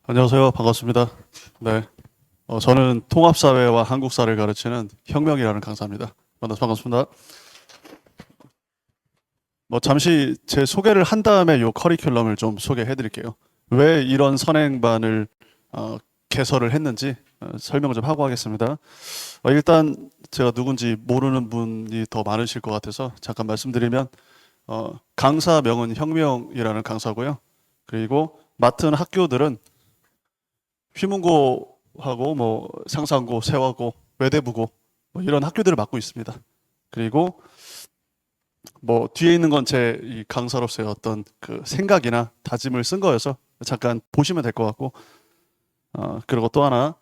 안녕하세요. 반갑습니다. 네. 저는 통합사회와 한국사를 가르치는 혁명이라는 강사입니다. 만나서 반갑습니다. 잠시 제 소개를 한 다음에 이 커리큘럼을 좀 소개해 드릴게요. 왜 이런 선행반을 개설을 했는지 설명을 좀 하고 하겠습니다. 일단 제가 누군지 모르는 분이 더 많으실 것 같아서 잠깐 말씀드리면 강사명은 혁명이라는 강사고요. 그리고 맡은 학교들은 휘문고하고 상산고, 세화고, 외대부고 이런 학교들을 맡고 있습니다. 그리고 뒤에 있는 건 제 이 강사로서의 어떤 그 생각이나 다짐을 쓴 거여서 잠깐 보시면 될 것 같고, 그리고 또 하나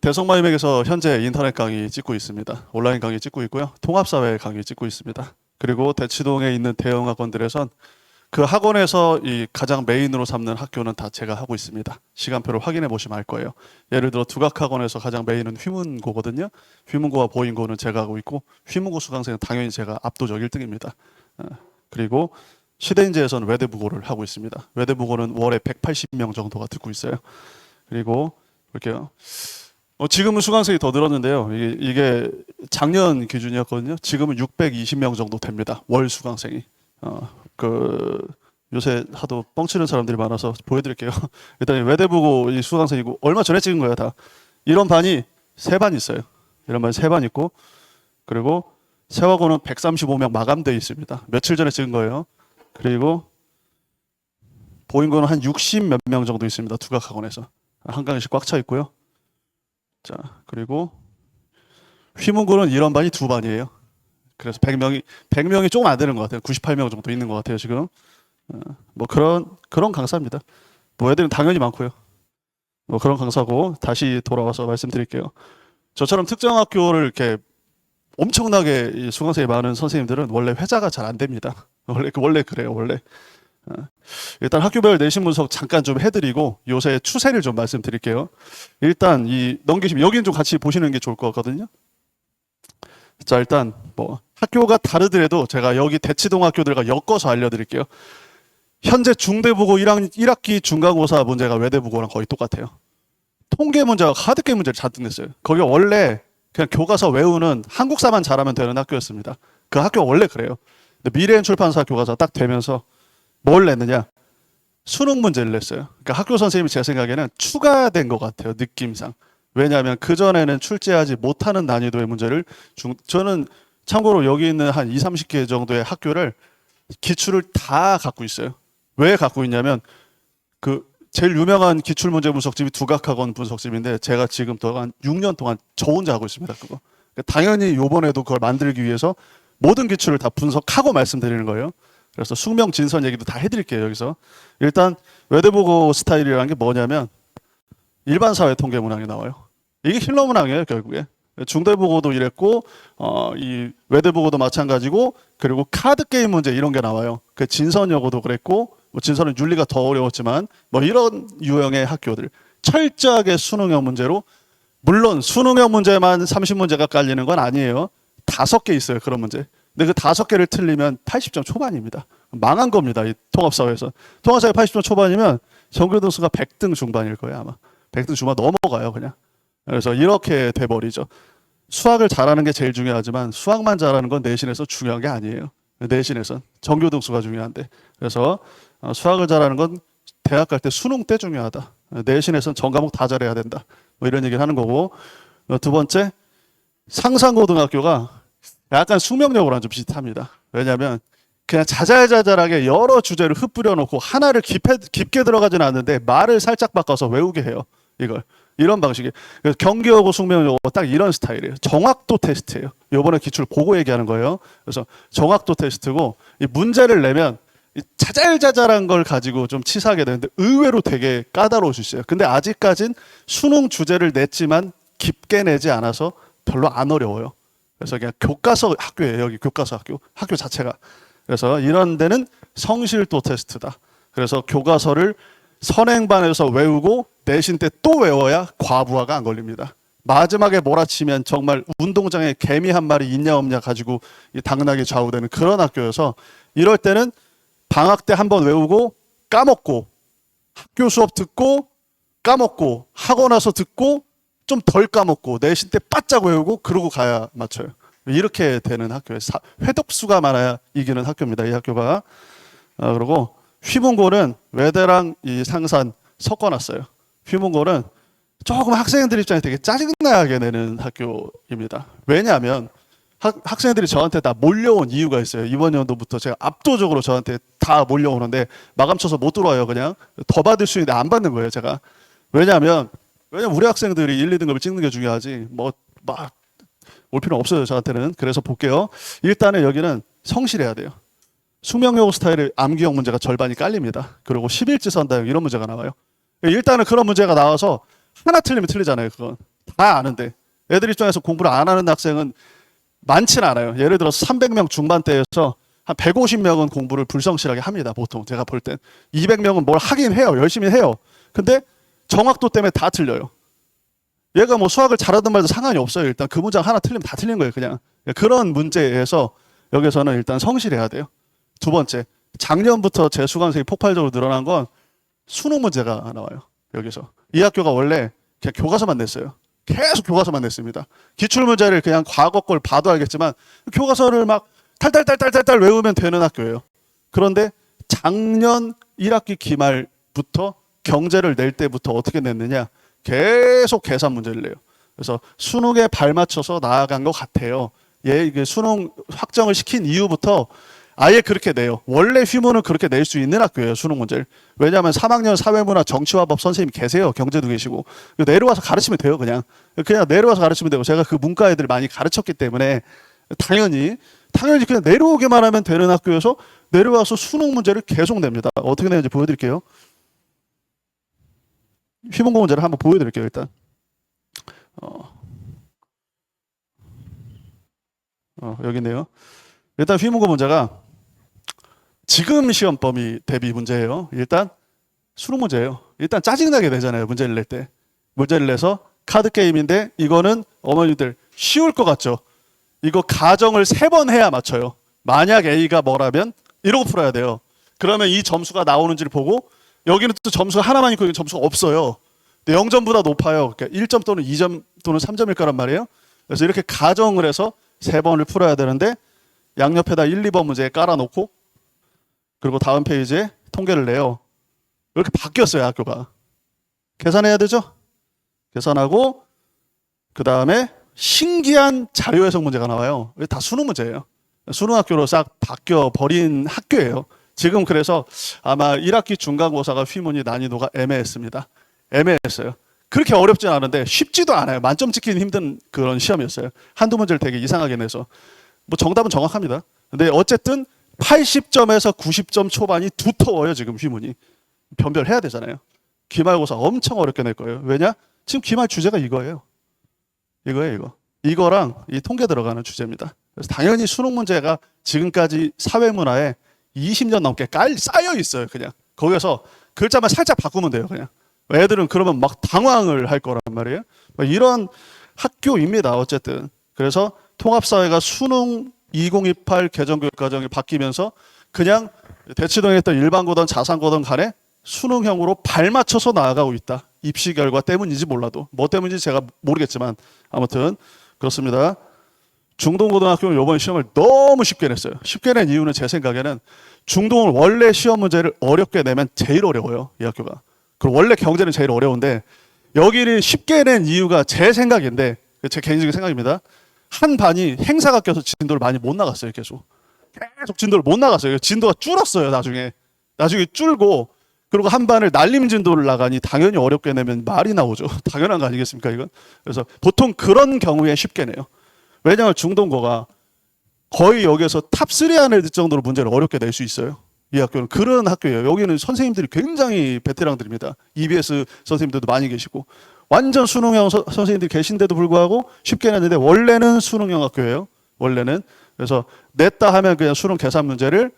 대성마임에게서 현재 인터넷 강의 찍고 있습니다. 온라인 강의 찍고 있고요. 통합사회 강의 찍고 있습니다. 그리고 대치동에 있는 대형 학원들에선 그 학원에서 이 가장 메인으로 삼는 학교는 다 제가 하고 있습니다. 시간표를 확인해 보시면 알 거예요. 예를 들어 두각학원에서 가장 메인은 휘문고거든요. 휘문고와 보인고는 제가 하고 있고 휘문고 수강생은 당연히 제가 압도적 1등입니다. 그리고 시대인재에서는 외대부고를 하고 있습니다. 외대부고는 월에 180명 정도가 듣고 있어요. 그리고 볼게요. 지금은 수강생이 더 늘었는데요. 이게 작년 기준이었거든요. 지금은 620명 정도 됩니다. 월 수강생이. 요새 하도 뻥치는 사람들이 많아서 보여드릴게요. 일단 외대부고 이 수강생이고 얼마 전에 찍은 거예요, 다. 이런 반이 3반 있어요. 이런 반이 3반 있고, 그리고 세화고는 135명 마감되어 있습니다. 며칠 전에 찍은 거예요. 그리고 보인고는 한 60 몇 명 정도 있습니다. 두각학원에서. 한강에서 꽉 차 있고요. 자, 그리고 휘문고는 이런 반이 2반이에요. 그래서 100명이 조금 안 되는 것 같아요. 98명 정도 있는 것 같아요, 지금. 그런 강사입니다. 애들은 당연히 많고요. 그런 강사고, 다시 돌아와서 말씀드릴게요. 저처럼 특정 학교를 이렇게 엄청나게 수강생이 많은 선생님들은 원래 회자가 잘 안 됩니다. 원래 그래요, 원래. 일단 학교별 내신 분석 잠깐 좀 해드리고 요새 추세를 좀 말씀드릴게요. 일단 넘기시면 여기는 좀 같이 보시는 게 좋을 것 같거든요. 자, 일단 학교가 다르더라도 제가 여기 대치동 학교들과 엮어서 알려드릴게요. 현재 중대부고 1학기 중간고사 문제가 외대부고랑 거의 똑같아요. 통계 문제와 카드게 문제를 잔뜩 냈어요. 거기 원래 그냥 교과서 외우는 한국사만 잘하면 되는 학교였습니다. 그 학교가 원래 그래요. 근데 미래엔 출판사 교과서 딱 되면서 뭘 냈느냐? 수능 문제를 냈어요. 그러니까 학교 선생님이 제 생각에는 추가된 것 같아요, 느낌상. 왜냐하면 그전에는 출제하지 못하는 난이도의 문제를 저는 참고로 여기 있는 한 20, 30개 정도의 학교를 기출을 다 갖고 있어요. 왜 갖고 있냐면 제일 유명한 기출 문제 분석집이 두각학원 분석집인데 제가 지금 한 6년 동안 저 혼자 하고 있습니다. 그거. 그러니까 당연히 이번에도 그걸 만들기 위해서 모든 기출을 다 분석하고 말씀드리는 거예요. 그래서 숙명 진선 얘기도 다 해드릴게요, 여기서. 일단 외대보고 스타일이라는 게 뭐냐면 일반 사회 통계 문항이 나와요. 이게 힐러 문항이에요, 결국에. 중대보고도 이랬고 이 외대보고도 마찬가지고, 그리고 카드 게임 문제 이런 게 나와요. 그 진선여고도 그랬고, 진선은 윤리가 더 어려웠지만 이런 유형의 학교들 철저하게 수능형 문제로, 물론 수능형 문제만 30문제가 깔리는 건 아니에요. 5개 있어요, 그런 문제. 근데 그 5개를 틀리면 80점 초반입니다. 망한 겁니다, 이 통합사회에서. 통합사회 80점 초반이면 전교등수가 100등 중반일 거예요, 아마. 100등 중반 넘어가요, 그냥. 그래서 이렇게 돼버리죠. 수학을 잘하는 게 제일 중요하지만 수학만 잘하는 건 내신에서 중요한 게 아니에요. 내신에선 전교등수가 중요한데. 그래서 수학을 잘하는 건 대학 갈 때 수능 때 중요하다. 내신에선 전 과목 다 잘해야 된다. 이런 얘기를 하는 거고. 두 번째, 상산고등학교가 약간 숙명여고랑 좀 비슷합니다. 왜냐하면 그냥 자잘자잘하게 여러 주제를 흩뿌려 놓고 하나를 깊게 들어가지는 않는데 말을 살짝 바꿔서 외우게 해요. 이런 방식이. 그래서 경기여고, 숙명여고 딱 이런 스타일이에요. 정확도 테스트예요. 이번에 기출 보고 얘기하는 거예요. 그래서 정확도 테스트고, 이 문제를 내면 이 자잘자잘한 걸 가지고 좀 치사하게 되는데 의외로 되게 까다로울 수 있어요. 근데 아직까진 수능 주제를 냈지만 깊게 내지 않아서 별로 안 어려워요. 그래서 그냥 교과서 학교예요. 여기 교과서 학교 자체가. 그래서 이런 데는 성실도 테스트다. 그래서 교과서를 선행반에서 외우고 내신 때 또 외워야 과부하가 안 걸립니다. 마지막에 몰아치면 정말 운동장에 개미 한 마리 있냐 없냐 가지고 당락이 좌우되는 그런 학교여서, 이럴 때는 방학 때 한번 외우고 까먹고 학교 수업 듣고 까먹고 하고 나서 듣고 좀 덜 까먹고 내신 때 바짝 외우고 그러고 가야 맞춰요. 이렇게 되는 학교예요. 회독수가 많아야 이기는 학교입니다. 이 학교가. 그리고 휘문고는 외대랑 이 상산 섞어놨어요. 휘문고는 조금 학생들 입장에 되게 짜증나게 내는 학교입니다. 왜냐하면 학생들이 저한테 다 몰려온 이유가 있어요. 이번 연도부터 제가 압도적으로 저한테 다 몰려오는데 마감 쳐서 못 들어와요. 그냥 더 받을 수 있는데 안 받는 거예요. 제가. 왜냐하면 우리 학생들이 1, 2등급을 찍는 게 중요하지 뭐 막 올 필요는 없어요. 저한테는. 그래서 볼게요. 일단은 여기는 성실해야 돼요. 숙명여고 스타일의 암기형 문제가 절반이 깔립니다. 그리고 11지 선다형 이런 문제가 나와요. 일단은 그런 문제가 나와서 하나 틀리면 틀리잖아요. 그건 다 아는데 애들 입장에서 공부를 안 하는 학생은 많지는 않아요. 예를 들어서 300명 중반대에서 한 150명은 공부를 불성실하게 합니다. 보통 제가 볼 땐 200명은 뭘 하긴 해요. 열심히 해요. 근데 정확도 때문에 다 틀려요. 얘가 뭐 수학을 잘하든 말든 상관이 없어요. 일단 그 문장 하나 틀리면 다 틀린 거예요. 그냥 그런 문제에서 여기서는 일단 성실해야 돼요. 두 번째, 작년부터 재수강생이 폭발적으로 늘어난 건 수능 문제가 나와요. 여기서 이 학교가 원래 그냥 교과서만 냈어요. 계속 교과서만 냈습니다. 기출문제를 그냥 과거 걸 봐도 알겠지만 교과서를 막 탈탈탈탈탈 외우면 되는 학교예요. 그런데 작년 1학기 기말부터 경제를 낼 때부터 어떻게 냈느냐, 계속 계산 문제를 내요. 그래서 수능에 발맞춰서 나아간 것 같아요. 이게 수능 확정을 시킨 이후부터 아예 그렇게 내요. 원래 휘문은 그렇게 낼 수 있는 학교예요. 수능 문제를. 왜냐하면 3학년 사회문화 정치화법 선생님 계세요. 경제도 계시고. 내려와서 가르치면 돼요. 그냥 내려와서 가르치면 되고, 제가 그 문과 애들 많이 가르쳤기 때문에 당연히 그냥 내려오기만 하면 되는 학교여서 내려와서 수능 문제를 계속 냅니다. 어떻게 내는지 보여드릴게요. 휘문고 문제를 한번 보여드릴게요. 일단 여기 있네요. 일단 휘문고 문제가 지금 시험 범위 대비 문제예요. 일단 수능 문제예요. 일단 짜증나게 되잖아요. 문제를 낼 때. 문제를 내서 카드 게임인데 이거는 어머니들 쉬울 것 같죠? 이거 가정을 3번 해야 맞춰요. 만약 A가 뭐라면 이러고 풀어야 돼요. 그러면 이 점수가 나오는지를 보고, 여기는 또 점수가 하나만 있고 점수가 없어요. 근데 0점보다 높아요. 그러니까 1점 또는 2점 또는 3점일 거란 말이에요. 그래서 이렇게 가정을 해서 3번을 풀어야 되는데 양옆에다 1, 2번 문제 깔아놓고, 그리고 다음 페이지에 통계를 내요. 이렇게 바뀌었어요. 학교가. 계산해야 되죠? 계산하고 그 다음에 신기한 자료 해석 문제가 나와요. 이게 다 수능 문제예요. 수능 학교로 싹 바뀌어 버린 학교예요. 지금 그래서 아마 1학기 중간고사가 휘문이 난이도가 애매했습니다. 애매했어요. 그렇게 어렵진 않은데 쉽지도 않아요. 만점 찍기는 힘든 그런 시험이었어요. 한두 문제를 되게 이상하게 내서. 뭐 정답은 정확합니다. 근데 어쨌든 80점에서 90점 초반이 두터워요. 지금 휘문이. 변별해야 되잖아요. 기말고사 엄청 어렵게 낼 거예요. 왜냐? 지금 기말 주제가 이거예요. 이거예요. 이거랑 이 통계 들어가는 주제입니다. 그래서 당연히 수능 문제가 지금까지 사회문화에 20년 넘게 쌓여 있어요. 그냥 거기서 글자만 살짝 바꾸면 돼요. 그냥 애들은 그러면 막 당황을 할 거란 말이에요. 이런 학교입니다. 어쨌든 그래서 통합사회가 수능 2028 개정교육과정이 바뀌면서 그냥 대치동에 있던 일반고든 자산고든 간에 수능형으로 발맞춰서 나아가고 있다. 입시 결과 때문인지 몰라도, 뭐 때문인지 제가 모르겠지만 아무튼 그렇습니다. 중동고등학교는 이번 시험을 너무 쉽게 냈어요. 쉽게 낸 이유는 제 생각에는 중동을 원래 시험 문제를 어렵게 내면 제일 어려워요. 이 학교가. 그리고 원래 경제는 제일 어려운데 여기는 쉽게 낸 이유가 제 생각인데, 제 개인적인 생각입니다. 한 반이 행사가 껴서 진도를 많이 못 나갔어요. 계속 진도를 못 나갔어요. 진도가 줄었어요. 나중에 줄고, 그리고 한 반을 날림 진도를 나가니 당연히 어렵게 내면 말이 나오죠. 당연한 거 아니겠습니까 이건? 그래서 보통 그런 경우에 쉽게 내요. 왜냐하면 중동고가 거의 여기에서 탑3 안에 들 정도로 문제를 어렵게 낼 수 있어요. 이 학교는 그런 학교예요. 여기는 선생님들이 굉장히 베테랑들입니다. EBS 선생님들도 많이 계시고 완전 수능형 선생님들이 계신데도 불구하고 쉽게 냈는데, 원래는 수능형 학교예요. 원래는. 그래서 냈다 하면 그냥 수능 계산 문제를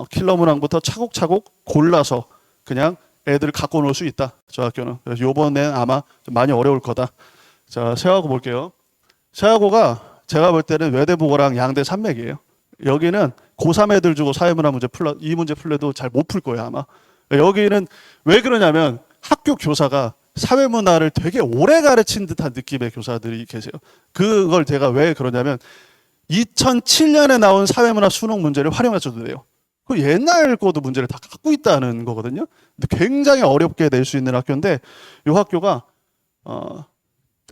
킬러 문항부터 차곡차곡 골라서 그냥 애들을 갖고 놀 수 있다. 저 학교는. 그래서 요번엔 아마 좀 많이 어려울 거다. 자, 세화고 볼게요. 세화고가 제가 볼 때는 외대보고랑 양대 산맥이에요. 여기는 고3 애들 주고 사회문화 문제 이 문제 풀려도 잘 못 풀 거예요, 아마. 여기는 왜 그러냐면 학교 교사가 사회 문화를 되게 오래 가르친 듯한 느낌의 교사들이 계세요. 그걸 제가 왜 그러냐면 2007년에 나온 사회문화 수능 문제를 활용하셔도 돼요. 그 옛날 거도 문제를 다 갖고 있다는 거거든요. 근데 굉장히 어렵게 낼 수 있는 학교인데 이 학교가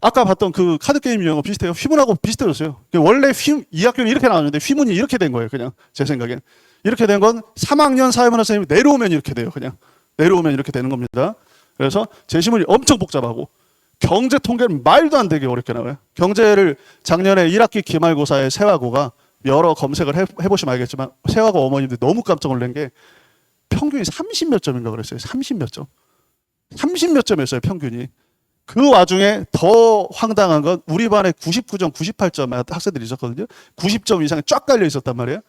아까 봤던 그 카드 게임 유형하고 비슷해요. 휘문하고 비슷해졌어요. 원래 이 학교는 이렇게 나왔는데 휘문이 이렇게 된 거예요. 그냥 제 생각엔 이렇게 된 건 3학년 사회문화 선생님이 내려오면 이렇게 돼요. 그냥 내려오면 이렇게 되는 겁니다. 그래서 제시문이 엄청 복잡하고 경제 통계는 말도 안 되게 어렵게 나와요. 경제를 작년에 1학기 기말고사에 세화고가 여러 검색을 해보시면 알겠지만 세화고 어머님들 너무 깜짝 놀란 게 평균이 30 몇 점인가 그랬어요. 30 몇 점. 30 몇 점이었어요. 평균이. 그 와중에 더 황당한 건 우리 반에 99점, 98점 학생들이 있었거든요. 90점 이상이 쫙 깔려 있었단 말이에요.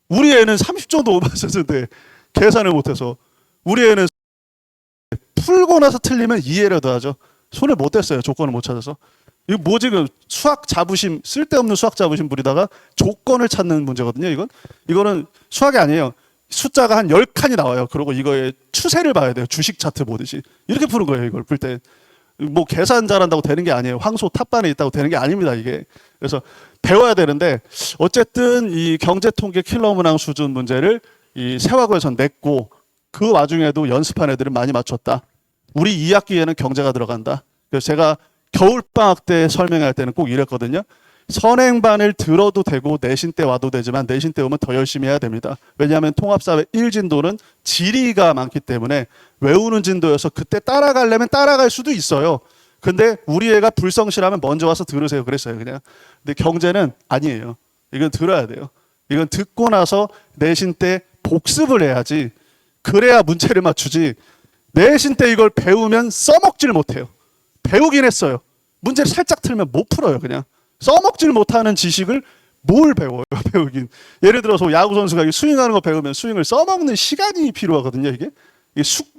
우리 애는 30점도 못 맞았는데 계산을 못해서 우리 애는 풀고 나서 틀리면 이해라도 하죠. 손을 못 댔어요. 조건을 못 찾아서. 이거 뭐 지금 수학 자부심, 쓸데없는 수학 자부심 부리다가 조건을 찾는 문제거든요. 이거는 수학이 아니에요. 숫자가 한 10칸이 나와요. 그리고 이거의 추세를 봐야 돼요. 주식 차트 보듯이. 이렇게 푸는 거예요. 이걸 풀 때. 뭐 계산 잘한다고 되는 게 아니에요. 황소 탑반에 있다고 되는 게 아닙니다. 이게. 그래서 배워야 되는데 어쨌든 이 경제통계 킬러 문항 수준 문제를 이 세화고에서 냈고 그 와중에도 연습한 애들은 많이 맞췄다. 우리 2학기에는 경제가 들어간다. 그래서 제가 겨울방학 때 설명할 때는 꼭 이랬거든요. 선행반을 들어도 되고 내신 때 와도 되지만 내신 때 오면 더 열심히 해야 됩니다. 왜냐하면 통합사회 1진도는 지리가 많기 때문에 외우는 진도여서 그때 따라가려면 따라갈 수도 있어요. 근데 우리 애가 불성실하면 먼저 와서 들으세요. 그랬어요. 그냥. 근데 경제는 아니에요. 이건 들어야 돼요. 이건 듣고 나서 내신 때 복습을 해야지. 그래야 문제를 맞추지. 내신 때 이걸 배우면 써먹질 못해요. 배우긴 했어요. 문제를 살짝 틀면 못 풀어요. 그냥. 써먹질 못하는 지식을 뭘 배워요? 배우긴. 예를 들어서 야구 선수가 스윙하는 거 배우면 스윙을 써먹는 시간이 필요하거든요. 이게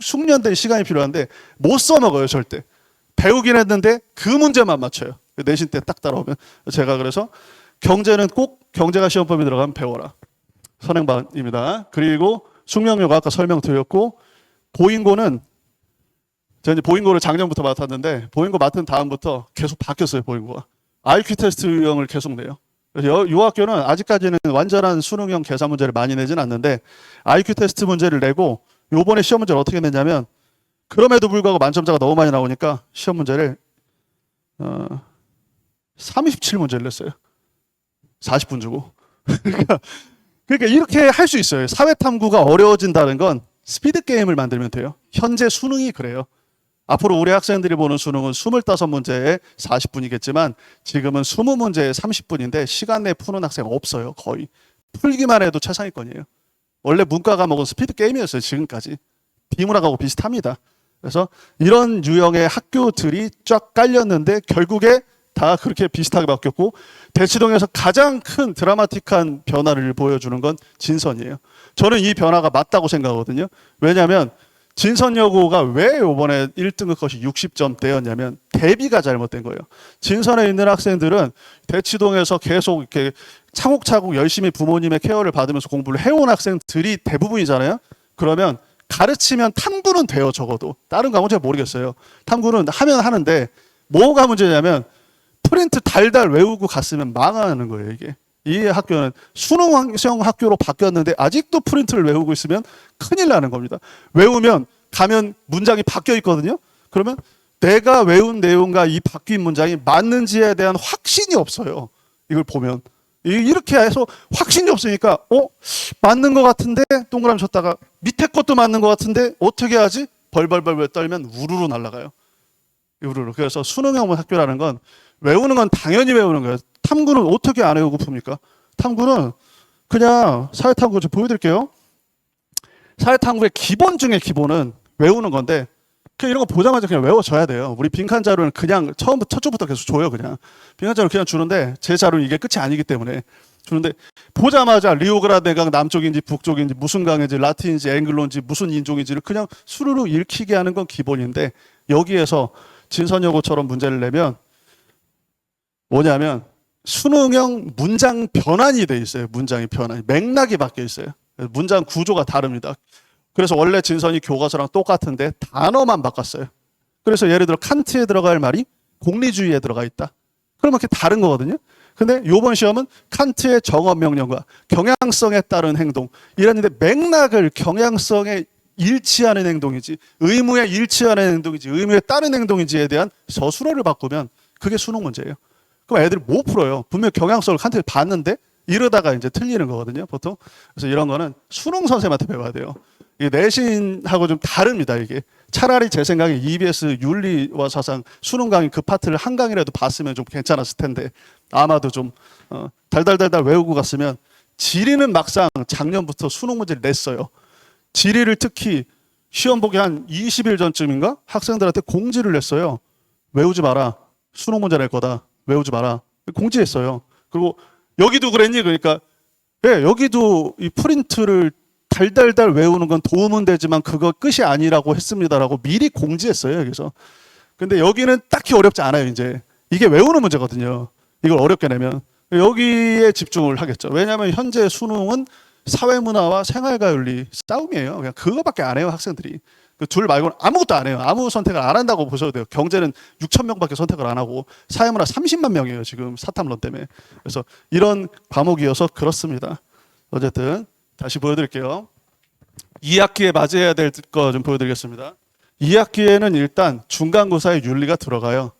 숙련된 시간이 필요한데 못 써먹어요. 절대. 배우긴 했는데 그 문제만 맞춰요. 내신 때 딱 따라오면. 제가 그래서 경제는 꼭 경제가 시험범위 들어가면 배워라. 선행반입니다. 그리고 숙명여고 아까 설명드렸고 보인고는 제가 이제 보인고를 작년부터 맡았는데 보인고 맡은 다음부터 계속 바뀌었어요. 보인고가. IQ 테스트 유형을 계속 내요. 그래서 이 학교는 아직까지는 완전한 수능형 계산 문제를 많이 내진 않는데 IQ 테스트 문제를 내고 요번에 시험 문제를 어떻게 냈냐면 그럼에도 불구하고 만점자가 너무 많이 나오니까 시험 문제를 37문제를 냈어요. 40분 주고. 그러니까 이렇게 할 수 있어요. 사회탐구가 어려워진다는 건 스피드 게임을 만들면 돼요. 현재 수능이 그래요. 앞으로 우리 학생들이 보는 수능은 25문제에 40분이겠지만 지금은 20문제에 30분인데 시간 내에 푸는 학생 없어요. 거의. 풀기만 해도 최상위권이에요. 원래 문과 과목은 스피드 게임이었어요. 지금까지. 비문학하고 비슷합니다. 그래서 이런 유형의 학교들이 쫙 깔렸는데 결국에 다 그렇게 비슷하게 바뀌었고 대치동에서 가장 큰 드라마틱한 변화를 보여주는 건 진선이에요. 저는 이 변화가 맞다고 생각하거든요. 왜냐하면 진선여고가 왜 이번에 1등급 컷이 60점대였냐면 대비가 잘못된 거예요. 진선에 있는 학생들은 대치동에서 계속 이렇게 차곡차곡 열심히 부모님의 케어를 받으면서 공부를 해온 학생들이 대부분이잖아요. 그러면 가르치면 탐구는 돼요. 적어도. 다른 과목은 잘 모르겠어요. 탐구는 하면 하는데 뭐가 문제냐면 프린트 달달 외우고 갔으면 망하는 거예요. 이게. 이 학교는 수능형 학교로 바뀌었는데 아직도 프린트를 외우고 있으면 큰일 나는 겁니다. 외우면 가면 문장이 바뀌어 있거든요. 그러면 내가 외운 내용과 이 바뀐 문장이 맞는지에 대한 확신이 없어요. 이걸 보면. 이렇게 해서 확신이 없으니까 맞는 것 같은데 동그라미 쳤다가 밑에 것도 맞는 것 같은데 어떻게 하지? 벌벌벌 떨면 우르르 날아가요. 우르르. 그래서 수능형 학교라는 건 외우는 건 당연히 외우는 거예요. 탐구는 어떻게 안 외우고 풉니까? 탐구는 그냥 사회탐구 좀 보여드릴게요. 사회탐구의 기본 중에 기본은 외우는 건데 그냥 이런 거 보자마자 그냥 외워줘야 돼요. 우리 빈칸 자료는 그냥 첫 줄부터 계속 줘요. 그냥 빈칸 자료 그냥 주는데 제 자료는 이게 끝이 아니기 때문에 주는데 보자마자 리오그라데 강 남쪽인지 북쪽인지 무슨 강인지 라틴인지 앵글로인지 무슨 인종인지를 그냥 수르르 읽히게 하는 건 기본인데 여기에서 진선여고처럼 문제를 내면 뭐냐면 수능형 문장 변환이 돼 있어요. 문장이 변환이. 맥락이 바뀌어 있어요. 문장 구조가 다릅니다. 그래서 원래 진선이 교과서랑 똑같은데 단어만 바꿨어요. 그래서 예를 들어 칸트에 들어갈 말이 공리주의에 들어가 있다. 그러면 그게 다른 거거든요. 근데 이번 시험은 칸트의 정업 명령과 경향성에 따른 행동 이랬는데 맥락을 경향성에 일치하는 행동이지 의무에 일치하는 행동이지 의무에 따른 행동인지에 대한 서술어를 바꾸면 그게 수능 문제예요. 그럼 애들이 못 풀어요. 분명 경향성을 칸트를 봤는데 이러다가 이제 틀리는 거거든요, 보통. 그래서 이런 거는 수능 선생님한테 배워야 돼요. 이게 내신하고 좀 다릅니다, 이게. 차라리 제 생각에 EBS 윤리와 사상 수능 강의 그 파트를 한 강의라도 봤으면 좀 괜찮았을 텐데 아마도 좀 달달달달 외우고 갔으면 지리는 막상 작년부터 수능 문제를 냈어요. 지리를 특히 시험 보기 한 20일 전쯤인가 학생들한테 공지를 냈어요. 외우지 마라. 수능 문제 낼 거다. 외우지 마라. 공지했어요. 그리고 여기도 그랬니? 그러니까 예, 여기도 이 프린트를 달달달 외우는 건 도움은 되지만 그거 끝이 아니라고 했습니다라고 미리 공지했어요. 여기서. 근데 여기는 딱히 어렵지 않아요. 이제 이게 외우는 문제거든요. 이걸 어렵게 내면 여기에 집중을 하겠죠. 왜냐하면 현재 수능은 사회문화와 생활과윤리 싸움이에요. 그냥 그거밖에 안 해요, 학생들이. 그 둘 말고는 아무것도 안 해요. 아무 선택을 안 한다고 보셔도 돼요. 경제는 6천 명밖에 선택을 안 하고 사회문화 30만 명이에요. 지금 사탐론 때문에. 그래서 이런 과목이어서 그렇습니다. 어쨌든 다시 보여드릴게요. 2학기에 맞이해야 될 거 좀 보여드리겠습니다. 2학기에는 일단 중간고사에 윤리가 들어가요.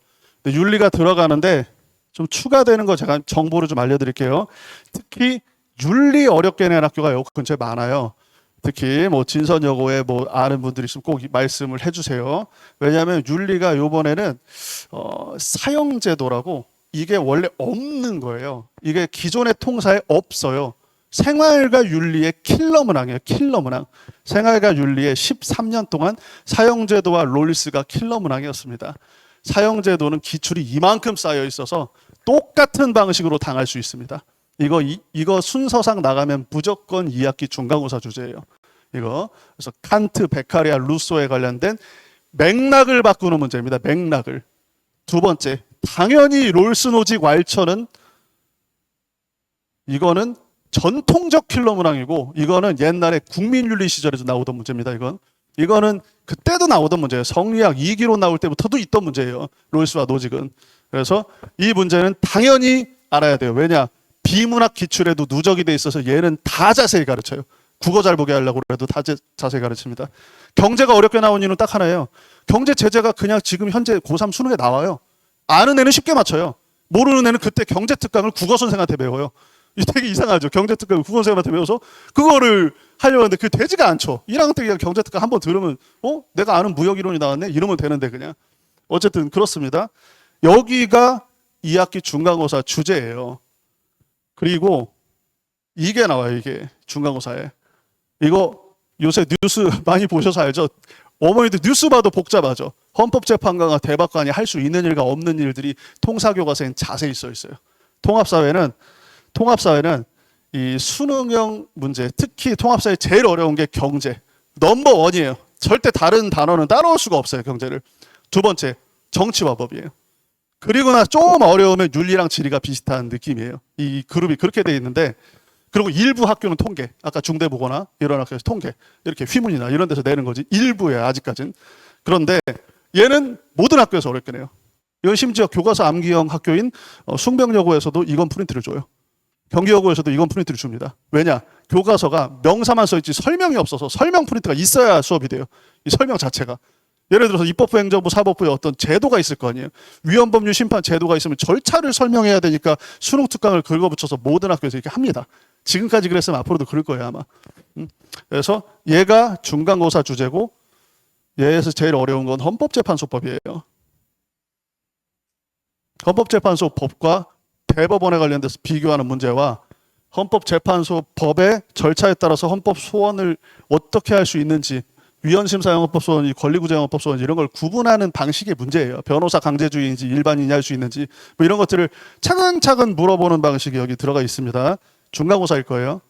근데 윤리가 들어가는데 좀 추가되는 거 제가 정보를 좀 알려드릴게요. 특히 윤리 어렵게 낸 학교가 여기 근처에 많아요. 특히 뭐 진선여고에 뭐 아는 분들이 있으면 꼭 말씀을 해주세요. 왜냐하면 윤리가 이번에는 사형제도라고 이게 원래 없는 거예요. 이게 기존의 통사에 없어요. 생활과 윤리의 킬러 문항이에요. 킬러 문항. 생활과 윤리의 13년 동안 사형제도와 롤스가 킬러 문항이었습니다. 사형제도는 기출이 이만큼 쌓여 있어서 똑같은 방식으로 당할 수 있습니다. 이거 순서상 나가면 무조건 2학기 중간고사 주제예요. 이거. 그래서 칸트, 베카리아, 루소에 관련된 맥락을 바꾸는 문제입니다. 맥락을. 두 번째, 당연히 롤스노직 왈처는 이거는 전통적 킬러 문항이고 이거는 옛날에 국민윤리 시절에도 나오던 문제입니다. 이거는 그때도 나오던 문제예요. 성리학 2기로 나올 때부터도 있던 문제예요. 롤스와 노직은. 그래서 이 문제는 당연히 알아야 돼요. 왜냐? 비문학 기출에도 누적이 돼 있어서 얘는 다 자세히 가르쳐요. 국어 잘 보게 하려고 해도 다 자세히 가르칩니다. 경제가 어렵게 나온 이유는 딱 하나예요. 경제 제재가 그냥 지금 현재 고3 수능에 나와요. 아는 애는 쉽게 맞춰요. 모르는 애는 그때 경제 특강을 국어 선생한테 배워요. 이 되게 이상하죠. 경제 특강을 국어 선생한테 배워서 그거를 하려고 하는데 그게 되지가 않죠. 1학년 때 그냥 경제 특강 한번 들으면 내가 아는 무역 이론이 나왔네? 이러면 되는데 그냥. 어쨌든 그렇습니다. 여기가 2학기 중간고사 주제예요. 그리고 이게 나와요. 이게 중간고사에. 이거 요새 뉴스 많이 보셔서 알죠? 어머니들 뉴스 봐도 복잡하죠. 헌법재판관과 대법관이 할 수 있는 일과 없는 일들이 통사교과서엔 자세히 써 있어요. 통합사회는 이 수능형 문제, 특히 통합사회 제일 어려운 게 경제. 넘버원이에요. 절대 다른 단어는 따라올 수가 없어요. 경제를. 두 번째, 정치화법이에요. 그리고 나 좀 어려우면 윤리랑 지리가 비슷한 느낌이에요. 이 그룹이 그렇게 돼 있는데, 그리고 일부 학교는 통계, 아까 중대보거나 이런 학교에서 통계, 이렇게 휘문이나 이런 데서 내는 거지. 일부예요, 아직까지는. 그런데 얘는 모든 학교에서 어렵게 내요. 이건 심지어 교과서 암기형 학교인 숭병여고에서도 이건 프린트를 줘요. 경기여고에서도 이건 프린트를 줍니다. 왜냐? 교과서가 명사만 써있지 설명이 없어서 설명 프린트가 있어야 수업이 돼요. 이 설명 자체가. 예를 들어서 입법부, 행정부, 사법부에 어떤 제도가 있을 거 아니에요. 위헌법률 심판 제도가 있으면 절차를 설명해야 되니까 수능 특강을 긁어붙여서 모든 학교에서 이렇게 합니다. 지금까지 그랬으면 앞으로도 그럴 거예요 아마. 그래서 얘가 중간고사 주제고 얘에서 제일 어려운 건 헌법재판소법이에요. 헌법재판소법과 대법원에 관련돼서 비교하는 문제와 헌법재판소법의 절차에 따라서 헌법소원을 어떻게 할 수 있는지, 위헌심사형헌법소원이 권리구제형헌법소원 이런 걸 구분하는 방식의 문제예요. 변호사 강제주의인지 일반인이 할 수 있는지 뭐 이런 것들을 차근차근 물어보는 방식이 여기 들어가 있습니다. 중간고사일 거예요.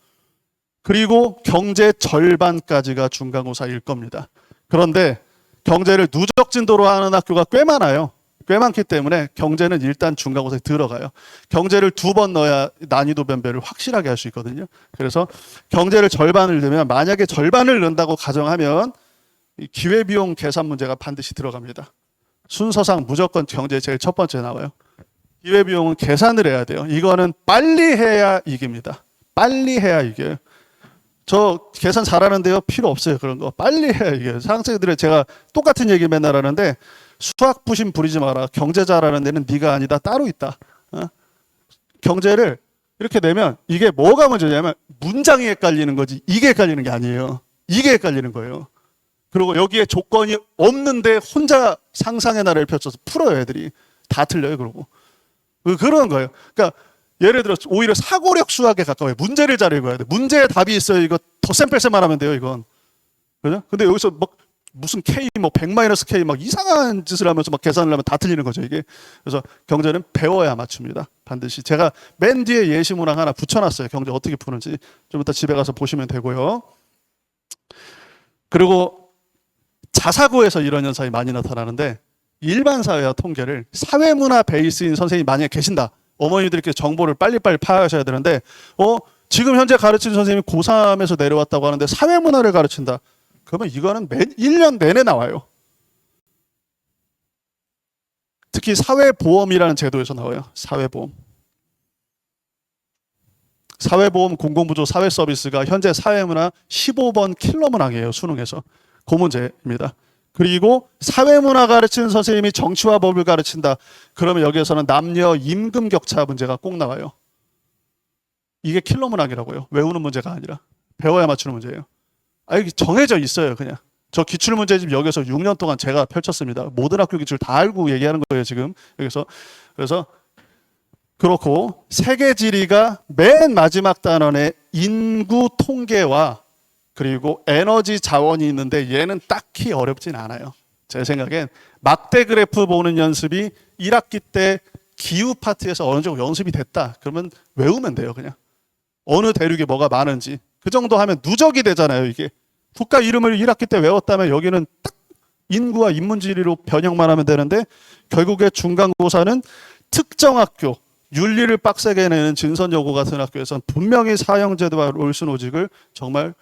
그리고 경제 절반까지가 중간고사일 겁니다. 그런데 경제를 누적 진도로 하는 학교가 꽤 많아요. 꽤 많기 때문에 경제는 일단 중간고사에 들어가요. 경제를 2번 넣어야 난이도 변별을 확실하게 할 수 있거든요. 그래서 경제를 절반을 넣으면, 만약에 절반을 넣는다고 가정하면 이 기회비용 계산 문제가 반드시 들어갑니다. 순서상 무조건 경제 제일 첫 번째 나와요. 기회비용은 계산을 해야 돼요. 이거는 빨리 해야 이깁니다. 빨리 해야 이겨요. 저 계산 잘하는데요. 필요 없어요. 그런 거. 빨리 해야 이겨요. 학생들의 제가 똑같은 얘기 맨날 하는데 수학 부심 부리지 마라. 경제 잘하는 데는 네가 아니다. 따로 있다. 경제를 이렇게 내면 이게 뭐가 문제냐면 문장이 헷갈리는 거지 이게 헷갈리는 게 아니에요. 이게 헷갈리는 거예요. 그리고 여기에 조건이 없는데 혼자 상상의 나래를 펼쳐서 풀어요. 애들이 다 틀려요. 그러고 그런 거예요. 그러니까 예를 들어 오히려 사고력 수학에 가까워요. 문제를 잘 읽어야 돼. 문제에 답이 있어요. 이거 덧셈 뺄셈만 하면 돼요. 이건 그죠? 근데 여기서 막 무슨 K 뭐 100-K 막 이상한 짓을 하면서 막 계산을 하면 다 틀리는 거죠 이게. 그래서 경제는 배워야 맞춥니다. 반드시. 제가 맨 뒤에 예시문항 하나 붙여놨어요. 경제 어떻게 푸는지 좀 이따 집에 가서 보시면 되고요. 그리고 자사고에서 이런 현상이 많이 나타나는데 일반 사회와 통계를 사회문화 베이스인 선생님이 만약에 계신다. 어머니들께 정보를 빨리빨리 파악하셔야 되는데 지금 현재 가르치는 선생님이 고3에서 내려왔다고 하는데 사회문화를 가르친다. 그러면 이거는 1년 내내 나와요. 특히 사회보험이라는 제도에서 나와요. 사회보험. 사회보험 공공부조 사회서비스가 현재 사회문화 15번 킬러문항이에요. 수능에서. 그 문제입니다. 그리고 사회문화 가르치는 선생님이 정치와 법을 가르친다. 그러면 여기에서는 남녀 임금 격차 문제가 꼭 나와요. 이게 킬러문항이라고요. 외우는 문제가 아니라. 배워야 맞추는 문제예요. 이게 정해져 있어요. 그냥. 저 기출문제집 여기서 6년 동안 제가 펼쳤습니다. 모든 학교 기출 다 알고 얘기하는 거예요. 지금 여기서. 그래서 그렇고 세계지리가 맨 마지막 단원에 인구 통계와 그리고 에너지 자원이 있는데 얘는 딱히 어렵진 않아요. 제 생각엔 막대 그래프 보는 연습이 1학기 때 기후 파트에서 어느 정도 연습이 됐다. 그러면 외우면 돼요. 그냥. 어느 대륙에 뭐가 많은지. 그 정도 하면 누적이 되잖아요. 이게. 국가 이름을 1학기 때 외웠다면 여기는 딱 인구와 인문지리로 변형만 하면 되는데 결국에 중간고사는 특정 학교, 윤리를 빡세게 내는 진선여고 같은 학교에서는 분명히 사형제도와 롤스노직을 정말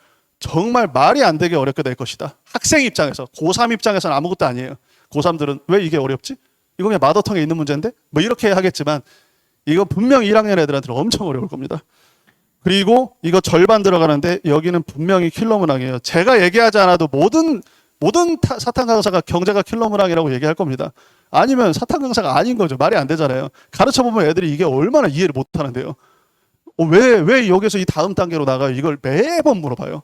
말이 안 되게 어렵게 될 것이다. 학생 입장에서, 고3 입장에서는 아무것도 아니에요. 고3들은 왜 이게 어렵지? 이거 그냥 마더텅에 있는 문제인데? 뭐 이렇게 하겠지만 이거 분명히 1학년 애들한테는 엄청 어려울 겁니다. 그리고 이거 절반 들어가는데 여기는 분명히 킬러문항이에요. 제가 얘기하지 않아도 모든 사탄 강사가 경제가 킬러문항이라고 얘기할 겁니다. 아니면 사탄 강사가 아닌 거죠. 말이 안 되잖아요. 가르쳐보면 애들이 이게 얼마나 이해를 못 하는데요. 왜 여기서 이 다음 단계로 나가요? 이걸 매번 물어봐요.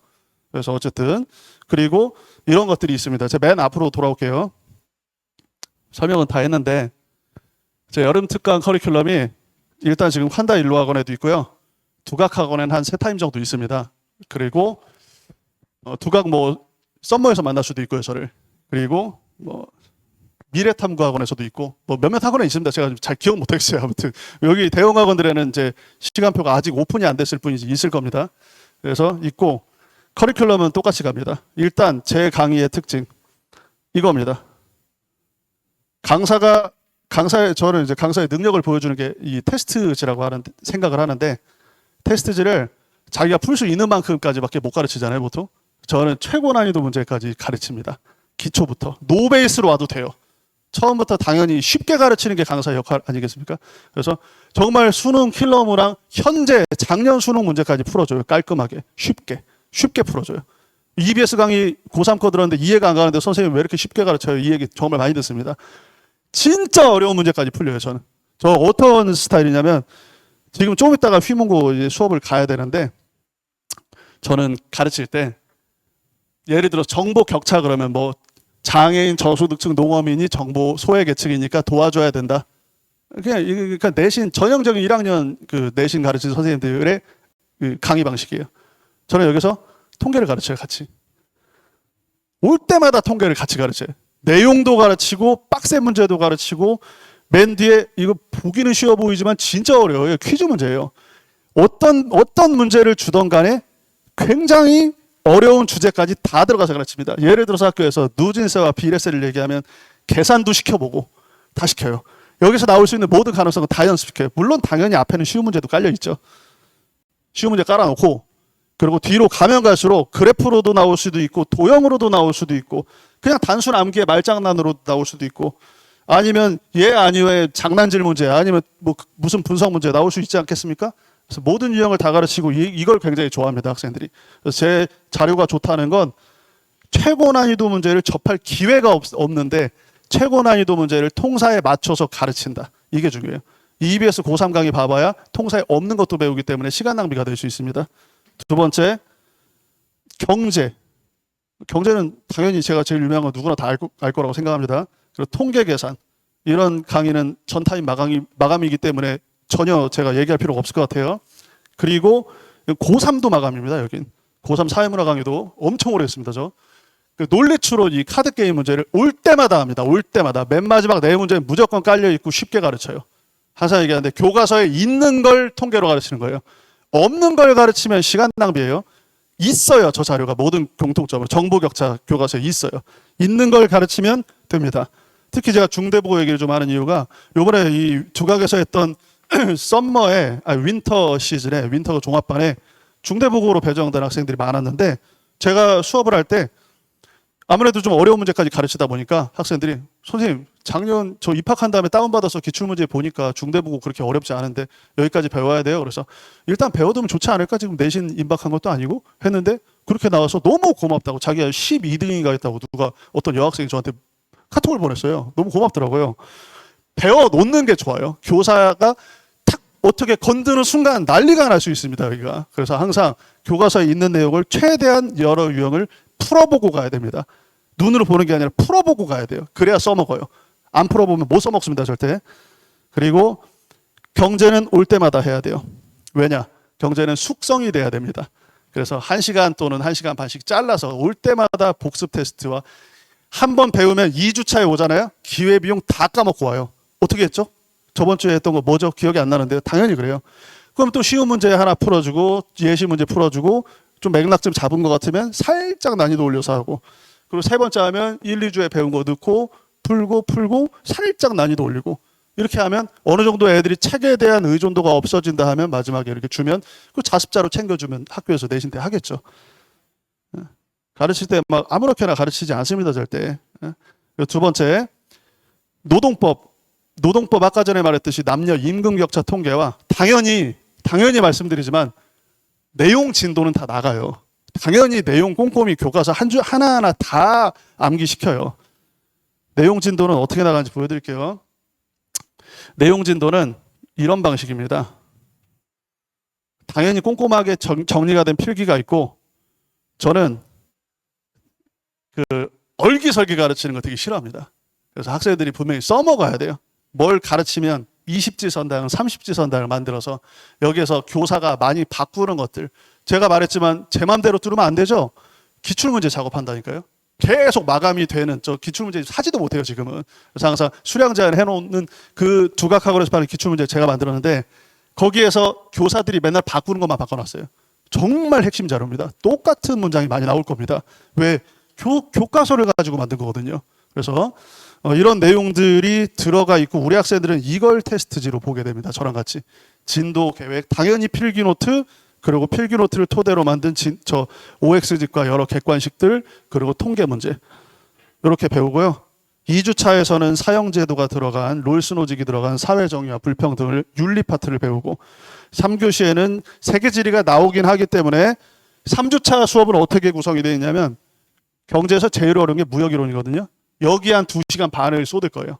그래서 어쨌든 그리고 이런 것들이 있습니다. 제가 맨 앞으로 돌아올게요. 설명은 다 했는데 제 여름 특강 커리큘럼이 일단 지금 환다 일로학원에도 있고요. 두각학원에는 한 3타임 정도 있습니다. 그리고 두각 썸머에서 만날 수도 있고요, 저를. 그리고 미래탐구학원에서도 있고 몇몇 학원에 있습니다. 제가 잘 기억 못하겠어요. 아무튼 여기 대형 학원들에는 이제 시간표가 아직 오픈이 안 됐을 뿐이지 있을 겁니다. 그래서 있고 커리큘럼은 똑같이 갑니다. 일단 제 강의의 특징 이겁니다. 저는 이제 강사의 능력을 보여주는 게 이 테스트지라고 생각을 하는데 테스트지를 자기가 풀 수 있는 만큼까지밖에 못 가르치잖아요, 보통. 저는 최고 난이도 문제까지 가르칩니다. 기초부터 노베이스로 와도 돼요. 처음부터 당연히 쉽게 가르치는 게 강사의 역할 아니겠습니까? 그래서 정말 수능 킬러문항 현재 작년 수능 문제까지 풀어줘요. 깔끔하게 쉽게 풀어줘요. EBS 강의 고3 거 들었는데 이해가 안 가는데 선생님 왜 이렇게 쉽게 가르쳐요? 이 얘기 정말 많이 듣습니다. 진짜 어려운 문제까지 풀려요. 저는. 저 어떤 스타일이냐면 지금 조금 있다가 휘문고 이제 수업을 가야 되는데 저는 가르칠 때 예를 들어 정보 격차 그러면 장애인, 저소득층, 농어민이 정보 소외계층이니까 도와줘야 된다. 그러니까 내신 전형적인 1학년 그 내신 가르치는 선생님들의 그 강의 방식이에요. 저는 여기서 통계를 가르쳐요, 같이. 올 때마다 통계를 같이 가르쳐요. 내용도 가르치고 빡센 문제도 가르치고 맨 뒤에 이거 보기는 쉬워 보이지만 진짜 어려워요. 퀴즈 문제예요. 어떤 문제를 주던 간에 굉장히 어려운 주제까지 다 들어가서 가르칩니다. 예를 들어서 학교에서 누진세와 비례세를 얘기하면 계산도 시켜보고 다 시켜요. 여기서 나올 수 있는 모든 가능성은 다 연습시켜요. 물론 당연히 앞에는 쉬운 문제도 깔려있죠. 쉬운 문제 깔아놓고 그리고 뒤로 가면 갈수록 그래프로도 나올 수도 있고 도형으로도 나올 수도 있고 그냥 단순 암기의 말장난으로 나올 수도 있고 아니면 예 아니요의 장난질 문제, 아니면 뭐 무슨 분석 문제 나올 수 있지 않겠습니까? 그래서 모든 유형을 다 가르치고 이걸 굉장히 좋아합니다, 학생들이. 그래서 제 자료가 좋다는 건 최고 난이도 문제를 접할 기회가 없는데 최고 난이도 문제를 통사에 맞춰서 가르친다. 이게 중요해요. EBS 고3 강의 봐봐야 통사에 없는 것도 배우기 때문에 시간 낭비가 될 수 있습니다. 두 번째, 경제. 경제는 당연히 제가 제일 유명한 건 누구나 다 알 거라고 생각합니다. 그리고 통계 계산. 이런 강의는 전타임 마감이기 때문에 전혀 제가 얘기할 필요가 없을 것 같아요. 그리고 고3도 마감입니다, 여긴. 고3 사회문화 강의도 엄청 오래 했습니다, 저. 그 논리추론 이 카드 게임 문제를 올 때마다 합니다. 올 때마다. 맨 마지막 네 문제는 무조건 깔려있고 쉽게 가르쳐요. 항상 얘기하는데 교과서에 있는 걸 통계로 가르치는 거예요. 없는 걸 가르치면 시간 낭비예요. 있어요, 저 자료가. 모든 공통점으로. 정보 격차 교과서에 있어요. 있는 걸 가르치면 됩니다. 특히 제가 중대보고 얘기를 좀 하는 이유가 요번에 이 두각에서 했던 윈터 시즌에, 윈터 종합반에 중대보고로 배정된 학생들이 많았는데 제가 수업을 할 때 아무래도 좀 어려운 문제까지 가르치다 보니까 학생들이 선생님 작년 저 입학한 다음에 다운받아서 기출문제 보니까 중대보고 그렇게 어렵지 않은데 여기까지 배워야 돼요. 그래서 일단 배워두면 좋지 않을까? 지금 내신 임박한 것도 아니고 했는데 그렇게 나와서 너무 고맙다고, 자기가 12등인가 했다고 누가 어떤 여학생이 저한테 카톡을 보냈어요. 너무 고맙더라고요. 배워놓는 게 좋아요. 교사가 탁 어떻게 건드는 순간 난리가 날 수 있습니다, 여기가. 그래서 항상 교과서에 있는 내용을 최대한 여러 유형을 풀어보고 가야 됩니다. 눈으로 보는 게 아니라 풀어보고 가야 돼요. 그래야 써먹어요. 안 풀어보면 못 써먹습니다, 절대. 그리고 경제는 올 때마다 해야 돼요. 왜냐? 경제는 숙성이 돼야 됩니다. 그래서 1시간 또는 1시간 반씩 잘라서 올 때마다 복습 테스트와 한 번 배우면 2주차에 오잖아요. 기회비용 다 까먹고 와요. 어떻게 했죠? 저번 주에 했던 거 뭐죠? 기억이 안 나는데요. 당연히 그래요. 그럼 또 쉬운 문제 하나 풀어주고 예시 문제 풀어주고 좀 맥락 좀 잡은 것 같으면 살짝 난이도 올려서 하고, 그리고 세 번째 하면 1, 2주에 배운 거 넣고 풀고 살짝 난이도 올리고, 이렇게 하면 어느 정도 애들이 책에 대한 의존도가 없어진다 하면 마지막에 이렇게 주면 그 자습자로 챙겨주면 학교에서 내신 때 하겠죠. 가르칠 때 막 아무렇게나 가르치지 않습니다, 절대. 두 번째, 노동법 아까 전에 말했듯이 남녀 임금 격차 통계와 당연히 말씀드리지만 내용 진도는 다 나가요. 당연히 내용 꼼꼼히 교과서 한 줄 하나하나 다 암기시켜요. 내용 진도는 어떻게 나가는지 보여드릴게요. 내용 진도는 이런 방식입니다. 당연히 꼼꼼하게 정리가 된 필기가 있고, 저는 얼기설기 가르치는 거 되게 싫어합니다. 그래서 학생들이 분명히 써먹어야 돼요. 뭘 가르치면 20지 선당, 30지 선당을 만들어서 여기에서 교사가 많이 바꾸는 것들. 제가 말했지만 제 맘대로 뚫으면 안 되죠. 기출문제 작업한다니까요. 계속 마감이 되는, 저 기출문제 사지도 못해요, 지금은. 그래서 항상 수량 제한 해놓는 그 두각학원에서 받는 기출문제 제가 만들었는데 거기에서 교사들이 맨날 바꾸는 것만 바꿔놨어요. 정말 핵심 자료입니다. 똑같은 문장이 많이 나올 겁니다. 왜? 교과서를 가지고 만든 거거든요. 그래서 이런 내용들이 들어가 있고 우리 학생들은 이걸 테스트지로 보게 됩니다. 저랑 같이. 진도 계획, 당연히 필기노트, 그리고 필기노트를 토대로 만든 OX집과 여러 객관식들, 그리고 통계 문제. 이렇게 배우고요. 2주차에서는 사형제도가 들어간, 롤스노직이 들어간 사회정의와 불평등을 윤리 파트를 배우고, 3교시에는 세계지리가 나오긴 하기 때문에 3주차 수업은 어떻게 구성이 되어 있냐면 경제에서 제일 어려운 게 무역이론이거든요. 여기 한 2시간 반을 쏟을 거예요.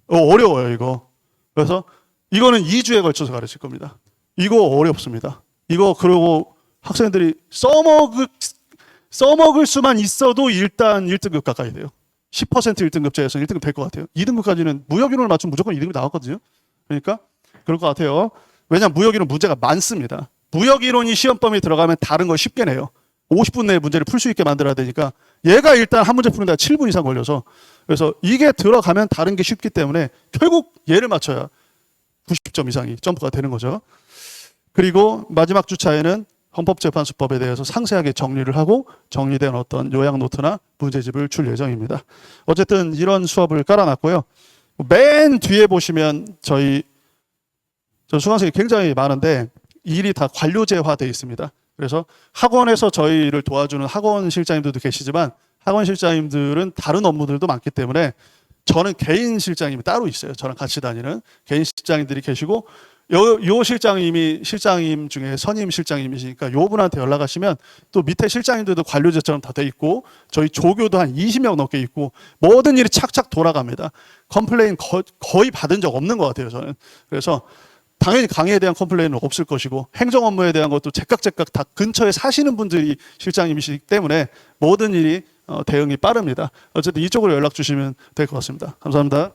어려워요, 이거. 그래서 이거는 2주에 걸쳐서 가르칠 겁니다. 이거 어렵습니다. 이거 그리고 학생들이 써먹을 수만 있어도 일단 1등급 가까이 돼요. 10% 1등급제에서 1등급 될 것 같아요. 2등급까지는 무역이론을 맞추면 무조건 2등급 나왔거든요. 그러니까 그럴 것 같아요. 왜냐하면 무역이론 문제가 많습니다. 무역이론이 시험 범위에 들어가면 다른 걸 쉽게 내요. 50분 내에 문제를 풀 수 있게 만들어야 되니까 얘가 일단 한 문제 푸는데 7분 이상 걸려서, 그래서 이게 들어가면 다른 게 쉽기 때문에 결국 얘를 맞춰야 90점 이상이 점프가 되는 거죠. 그리고 마지막 주차에는 헌법재판소법에 대해서 상세하게 정리를 하고 정리된 어떤 요약 노트나 문제집을 줄 예정입니다. 어쨌든 이런 수업을 깔아놨고요. 맨 뒤에 보시면 저 수강생이 굉장히 많은데 일이 다 관료제화되어 있습니다. 그래서 학원에서 저희를 도와주는 학원 실장님들도 계시지만 학원 실장님들은 다른 업무들도 많기 때문에 저는 개인 실장님이 따로 있어요. 저랑 같이 다니는 개인 실장님들이 계시고 요 실장님이 실장님 중에 선임 실장님이시니까 요 분한테 연락하시면 또 밑에 실장님들도 관료제처럼 다 돼 있고 저희 조교도 한 20명 넘게 있고 모든 일이 착착 돌아갑니다. 컴플레인 거의 받은 적 없는 것 같아요. 저는. 그래서 당연히 강의에 대한 컴플레인은 없을 것이고 행정 업무에 대한 것도 제각 다 근처에 사시는 분들이 실장님이시기 때문에 모든 일이 대응이 빠릅니다. 어쨌든 이쪽으로 연락 주시면 될 것 같습니다. 감사합니다.